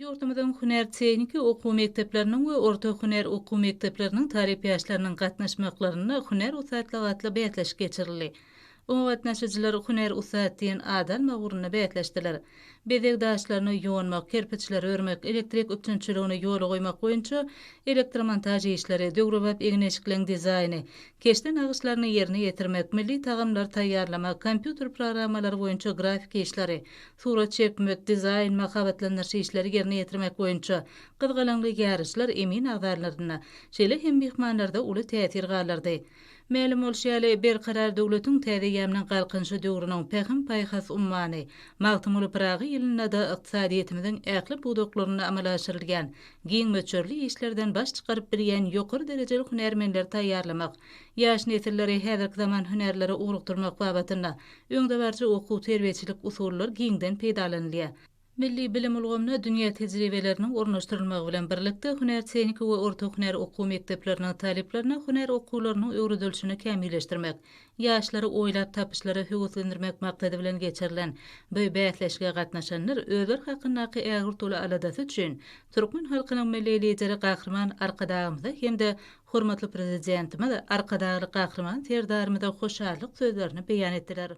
Yurtumyzyň Hünär Çeýniki okuw mekdepleriniň we orta hünär okuw mekdepleriniň talip ýaşlarynyň gatnaşmaklaryny hünär usatlygy atly beýatleş geçirildi. O gatnaşyjylar hünär usat diýen adal maguruny beýatleşdiler. Bezek daşlaryny ýuwanmak, kerpiçler örmek, elektrik ütünçiligini ýola goýmak boýunça elektromontaj işleri, döwrewap egneşikliň dizaýny, keşden agyşlaryny ýerine ýetirmek, milli tagamlar taýýarlamak, kompýuter programmalary boýunça grafik işleri, surat çekmek, dizayn, makabatlanyş işleri ýerine ýetirmek boýunça gyzgalaňly ýaryşlar emin agdarlaryna, şeýle hem mehmanlarda uly täsir galardy. Mälim bolşaly berkarar döwletiň täze ýamynyň galkynşy döwrüniň pähim paýhas ummany, magtymly Pragy ýylynda da ykdysadyýetimiziň ähli budaklaryny amala aşyrylýan, giň möçürli işlerden baş çykaryp bilýän ýokary derejeli hünärmenler taýýarlamak, ýaş nesilleri häzirki zaman hünärleri urukdurmak babatyna öňde barça okuw terbiýeçilik usullary giňden peýdalanylýar. Milli bilim ulgamyna dünýä tejribeleriniň ornaşdyrylmagy bilen birlikde Hünär Çeýniki we orta hünär okuw mekdepleriniň taliplerine hünär okuwlarynyň öwredilşini kämilleşdirmek, ýaşlary oýlap tapyşlara höwetlendirmek maksady bilen geçirilen bu beýatleşige gatnaşanlar özler hakynaky ägir toly aladasy üçin türkmen halkynyň milli lideri gahrman arkadagymyza hem-de hormatly prezidentime de arkadagyly gahrman serdarymyza hoşarlyk sözlerini beýan etdiler.